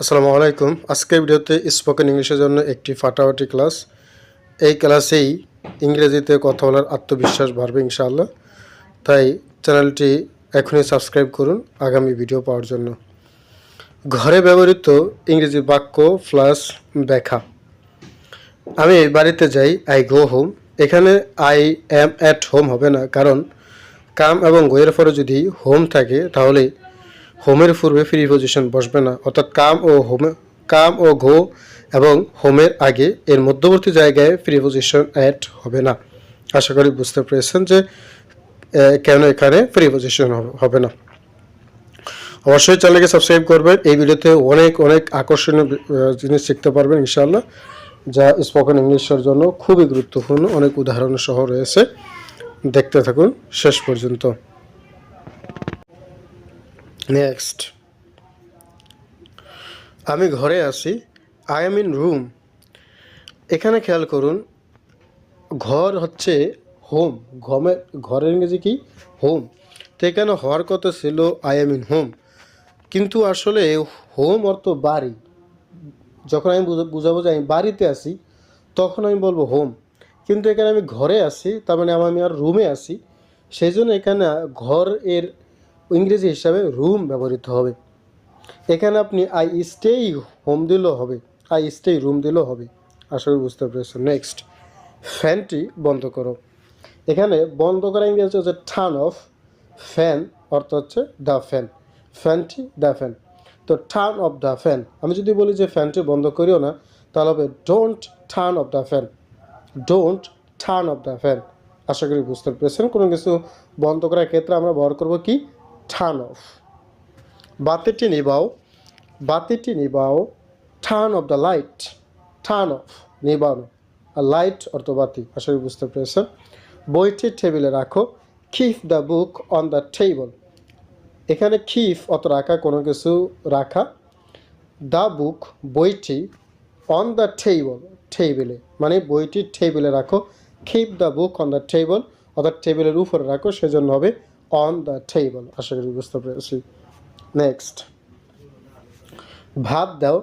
আসসালামু আলাইকুম। আজকের ভিডিওতে স্পোকেন ইংলিশের জন্য একটি ফাটাফাটি ক্লাস। এই ক্লাসেই ইংরেজিতে কথা বলার আত্মবিশ্বাস বাড়বে ইনশাআল্লাহ। তাই চ্যানেলটি এখনই সাবস্ক্রাইব করুন আগামী ভিডিও পাওয়ার জন্য। ঘরে ব্যবহৃত ইংরেজি বাক্য প্লাস ব্যাখ্যা। আমি বাড়িতে যাই, আই গো হোম। এখানে আই অ্যাম অ্যাট হোম হবে না, কারণ কাম এবং গোয়ের পরে যদি হোম থাকে তাহলে হোমের পূর্বে প্রিপজিশন বসবে না, অর্থাৎ কাম ও গো এবং হোমের আগে এর মধ্যবর্তী জায়গায় প্রিপজিশন অ্যাড হবে না। আশা করি বুঝতে পেরেছেন যে কেন এখানে প্রিপজিশন হবে না। অবশ্যই চ্যানেলকে সাবস্ক্রাইব করবেন। এই ভিডিওতে অনেক অনেক আকর্ষণীয় জিনিস শিখতে পারবেন ইনশাআল্লাহ, যা স্পোকেন ইংলিশের জন্য খুবই গুরুত্বপূর্ণ। অনেক উদাহরণ সহ রয়েছে, দেখতে থাকুন শেষ পর্যন্ত। নেক্সট, আমি ঘরে আছি, আই এম ইন রুম। এখানে খেয়াল করুন, ঘর হচ্ছে হোম, ঘরের ইংরেজি কি হোম। তো এখানে হওয়ার কথা ছিল আই এম ইন হোম, কিন্তু আসলে হোম অর্থ বাড়ি। যখন আমি বুঝাবো যে আমি বাড়িতে আছি তখন আমি বলবো হোম, কিন্তু এখানে আমি ঘরে আছি, তার মানে আমি আর রুমে আছি। সেই জন্য এখানে ঘর এর ইংরেজি হিসাবে রুম ব্যবহৃত হবে। এখানে আপনি আই স্টে হোম দিলেও হবে, আই স্টে রুম দিলেও হবে। আশা করি বুঝতে পেরেছেন। নেক্সট, ফ্যানটি বন্ধ করো। এখানে বন্ধ করা ইংরেজি হচ্ছে টার্ন অফ। ফ্যান অর্থ হচ্ছে দ্য ফ্যান, ফ্যানটি দ্য ফ্যান। তো টার্ন অফ দ্য ফ্যান, আমি যদি বলি যে ফ্যানটি বন্ধ করিও না, তাহলে হবে don't turn off the fan, don't turn off the fan. আশা করি বুঝতে পেরেছেন। কোনো কিছু বন্ধ করার ক্ষেত্রে আমরা ব্যবহার করবো কি টার্ন অফ। বাতিটি নিবাও, বাতিটি নিবাও, turn off the light, turn off নিবানো, আর লাইট অর্থ বাতি। আশা করি বুঝতে পেরেছেন। বইটি টেবিলে রাখো, keep the book on the table. এখানে কিপ অত রাখা, কোনো কিছু রাখা, দ্য বুক বইটি, অন দ্য টেবল টেবিলে, মানে বইটি টেবিলে রাখো। Keep the book on the table অর্থাৎ টেবিলের উপরে রাখো, সেজন্য হবে অন দ্য টেবল। আশা করি বুঝতে পেরেছি। নেক্সট, ভাত দাও,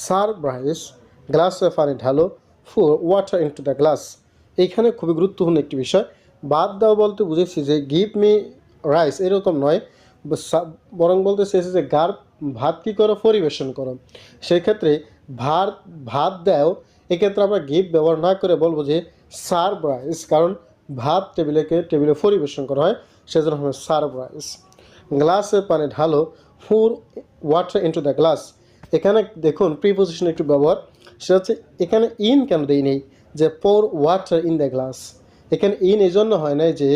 সার্ভ রাইস, গ্লাসে পানি ঢালো, পুর ওয়াটার ইনটু দ্য গ্লাস। এইখানে খুবই গুরুত্বপূর্ণ একটি বিষয়। ভাত দাও বলতে বুঝেছি যে গিভ মি রাইস, এরকম নয়, বরং বলতে চেয়েছি যে ভাত কী করো, পরিবেশন করো। সেই ক্ষেত্রে ভাত দাও, এক্ষেত্রে আমরা গিভ ব্যবহার না করে বলবো যে সার্ভ রাইস, কারণ ভাত টেবিলে পরিবেশন করা হয়, সেজন্য হবে সার্ভ রাইস। গ্লাসে পানি ঢালো, পুর ওয়াটার ইনটু দ্য গ্লাস। এখানে দেখুন প্রিপোজিশন একটু ব্যবহার, সেটা হচ্ছে এখানে ইন কেন দেই নেই, যে পোর ওয়াটার ইন দ্য গ্লাস। এখানে ইন এই জন্য হয় নাই যে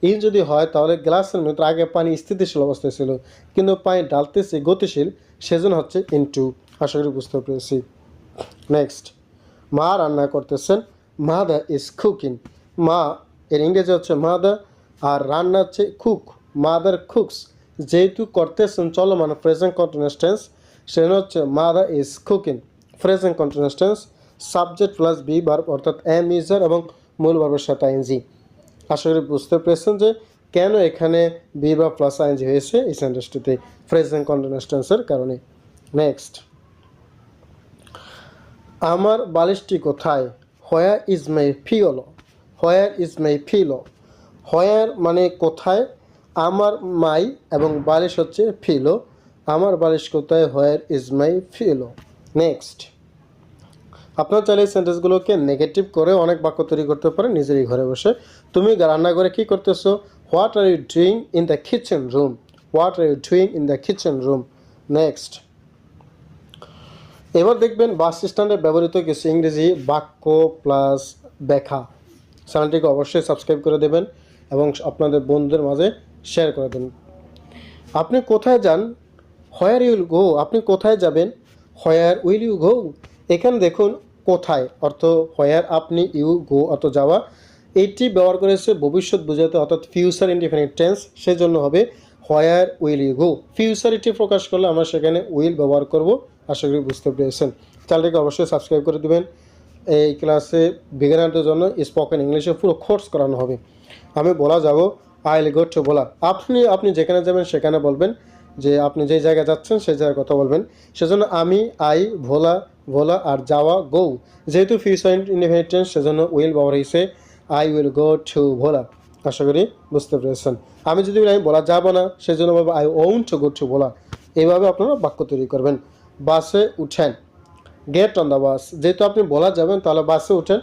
ইন যদি হয় তাহলে গ্লাসের মধ্যে আগে পানি স্থিতিশীল অবস্থায় ছিল, কিন্তু পানি ঢালতেছে গতিশীল, সেজন্য হচ্ছে ইনটু। আশা করি বুঝতে পেরেছি। নেক্সট, মা রান্না করতেছেন, মাদার ইজ কুকিং। মা এর ইংরেজি হচ্ছে মাদার, আর রান্না হচ্ছে কুক, মাদার কুকস। যেহেতু করতেছেন চলমান প্রেজেন্ট কন্টিনিউয়াস টেন্স, সেজন্য হচ্ছে mother is cooking, present continuous tense, subject plus be verb অর্থাৎ এম ইজার এবং মূল ভার্বের সাথে আইএনজি। আশা করি বুঝতে পেরেছেন যে কেন এখানে বি বা প্লাস আইএনজি হয়েছে এই সেন্টেন্সটিতে, প্রেজেন্ট কন্টিনিউয়াস টেন্সের কারণে। নেক্সট, আমার বালিশটি কোথায়, where is my pillow, where is my pillow. Where মানে কোথায়, আমার মাই এবং বালিশ হচ্ছে পিলো, আমার বালিশ কোথায়, where is my pillow. Next, আপনার চাইলে এই সেন্টেন্সগুলোকে নেগেটিভ করে অনেক বাক্য তৈরি করতে পারেন নিজেরই ঘরে বসে। তুমি রান্নাঘরে কী করতেছো, what are you doing in the kitchen room, what are you doing in the kitchen room. Next, এবার দেখবেন বাস স্ট্যান্ডে ব্যবহৃত কিছু ইংরেজি বাক্য প্লাস ব্যাখ্যা। চ্যানেলটিকে অবশ্যই সাবস্ক্রাইব করে দেবেন এবং আপনাদের বন্ধুদের মাঝে শেয়ার করে দেবেন। আপনি কোথায় যান, হোয়ার ইউল গো, আপনি কোথায় যাবেন, হোয়ার উইল ইউ গো। এখানে দেখুন কোথায় অর্থ হোয়ার, আপনি ইউ গো অর্থ যাওয়া। এইটি ব্যবহার করেছে ভবিষ্যৎ বোঝাতে অর্থাৎ ফিউচার ইনডিফিনিট টেন্স, সেজন্য হবে হোয়ার উইল ইউ গো। ফিউচারিটি প্রকাশ করলে আমরা সেখানে উইল ব্যবহার করব। আশা করি বুঝতে পেরেছেন। চ্যানেলটিকে অবশ্যই সাবস্ক্রাইব করে দেবেন। এই ক্লাসে বিগিনারদের জন্য স্পোকেন ইংলিশে পুরো কোর্স করানো হবে। আমি বলা যাব, আই উইল গো টু বলা, আপনি যেখানে যাবেন সেখানে বলবেন যে আপনি যেই জায়গায় যাচ্ছেন সেই জায়গায় কথা বলবেন। সেজন্য আমি, আই, ভোলা, ভোলা আর যাওয়া গো, যেহেতু ফিউচার ইনডেফিনিট টেন্স সেজন্য উইল ব্যবহার হয়েছে আই উইল গো টু ভোলা। আশা করি বুঝতে পেরেছেন। আমি যদি বলি আমি ভোলা যাব না, সেজন্য বলবো I won't to go to Bhola. এইভাবে আপনারা বাক্য তৈরি করবেন। বাসে উঠেন, গেট অন দ্য বাস। যেহেতু আপনি ভোলা যাবেন তাহলে বাসে উঠেন,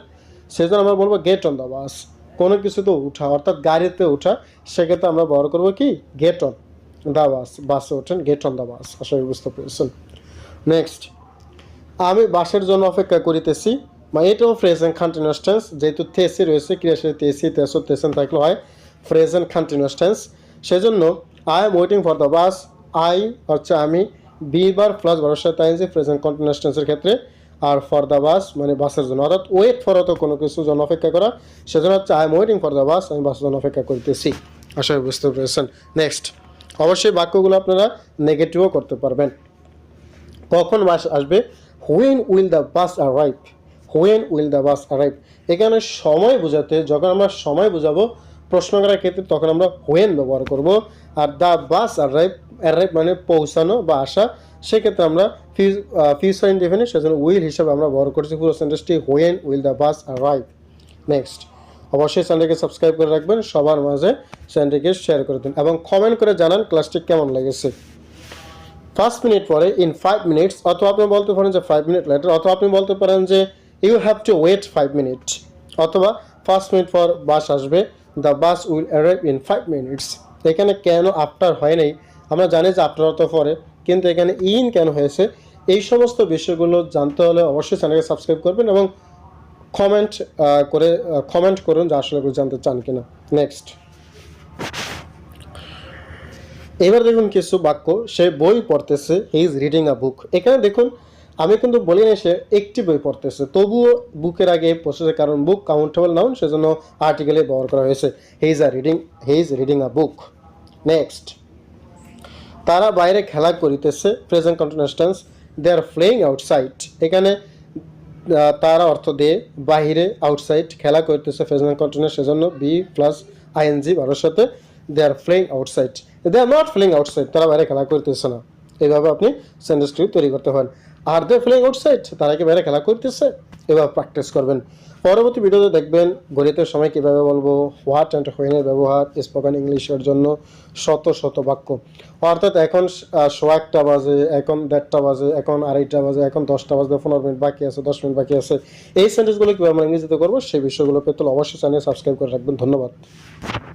সেজন্য আমরা বলবো গেট অন দ্য বাস। কোনো কিছুতে উঠা অর্থাৎ গাড়িতে ওঠা, সেক্ষেত্রে আমরা ব্যবহার করবো কি গেট অন দ্য বাস। বাসে ওঠেন, গেট অন দ্য বাস। আশা করি বুঝতে পেরেছেন। নেক্সট, আমি বাসের জন্য অপেক্ষা করিতেছি, বা এটাও প্রেজেন্ট কন্টিনিউয়াস টেন্স। যেহেতু তেসি রয়েছে, ক্রিয়াশীল তেসি, তেসো, তেসেন থাকলে হয় প্রেজেন্ট কন্টিনিউয়াস টেন্স। সেজন্য I am waiting for the bus, I হচ্ছে আমি, বি বার প্লাস ভরসা তাইনজি প্রেজেন্ট কন্টিনিউয়াস টেন্সের ক্ষেত্রে, আর ফর দ্য বাস মানে বাসের জন্য, অর্থাৎ ওয়েট ফর তো কোনো কিছু জন্য অপেক্ষা করা, সেজন্য হচ্ছে I am waiting for the bus, আমি বাসের জন্য অপেক্ষা করতেছি। আশা করি বুঝতে পেরেছেন। নেক্সট, অবশ্যই বাক্যগুলো আপনারা নেগেটিভও করতে পারবেন। কখন বাস আসবে, when will the bus arrive, when will the bus arrive. এখানে সময় বোঝাতে যখন আমরা সময় বোঝাবো প্রশ্ন করার ক্ষেত্রে তখন আমরা হোয়েন ব্যবহার করব। Are the bus arrive, arrive মানে পৌঁছানো বা আসা, সেক্ষেত্রে আমরা ফিউচার ইনডেফিনিট, সেজন্য উইল হিসাবে আমরা ব্যবহার করছি পুরো সেন্টেন্সটি, when will the bus arrive. Next, অবশ্যই চ্যানেলকে সাবস্ক্রাইব করে রাখবেন, সবার মাঝে চ্যানেলটিকে শেয়ার করে দিন এবং কমেন্ট করে জানান ক্লাসটি কেমন লেগেছে। 5 মিনিট পরে, ইন 5 মিনিটস, অথবা আপনি বলতে পারেন যে 5 মিনিট লেটার, অথবা আপনি বলতে পারেন যে you have to wait 5 minute, অথবা 5 মিনিট পর বাস আসবে, the bus will arrive in 5 minutes. এখানে কেন আফটার হয় নাই, আমরা জানি যে আফটার তো পরে, কিন্তু এখানে ইন কেন হয়েছে, এই সমস্ত বিষয়গুলো জানতে হলে অবশ্যই চ্যানেলকে সাবস্ক্রাইব করবেন এবং কমেন্ট করুন যে আসলে জানতে চান কিনা। নেক্সট, এবার দেখুন কিছু বাক্য, সে বই পড়তেছে, হি ইজ রিডিং আ বুক। এখানে দেখুন আমি কিন্তু বলি না সে একটি বই পড়তেছে, তবুও বুকের আগে বসেছে, কারণ বুক কাউন্টেবল নাউন, সেজন্য আর্টিকেলে ব্যবহার করা হয়েছে he is reading a book. Next, তারা বাইরে খেলা করিতেছে, present continuous tense, they are playing outside. এখানে তারা অর্থ দিয়ে বাহিরে, আউটসাইড খেলা করতেছে প্রেজেন্ট কন্টিনিউয়াস, সেজন্য বি প্লাস আইএনজি ভারত সাথে, they are playing outside, they are not playing outside, তারা বাইরে খেলা করতেছে না। এইভাবে আপনি সেন্টেন্সটি তৈরি করতে পারেন। আর দে প্লেইং আউটসাইড, তারা কি বাইরে খেলা করতেছে, এভাবে প্র্যাকটিস করবেন। পরবর্তী ভিডিওতে দেখবেন গণিতের সময় কীভাবে বলবো, হোয়াট অ্যান্ড হোয়েনের ব্যবহার, স্পোকেন ইংলিশের জন্য শত শত বাক্য। অর্থাৎ এখন 1:15 বাজে, এখন 1:30 বাজে, এখন 2:30 বাজে, এখন 10টা বাজে, 15 মিনিট বাকি আছে, 10 মিনিট বাকি আছে। এই সেন্টেন্সগুলো কীভাবে আমরা ইংরেজিতে করবো সেই বিষয়গুলো পেতে অবশ্যই চ্যানেল সাবস্ক্রাইব করে রাখবেন। ধন্যবাদ।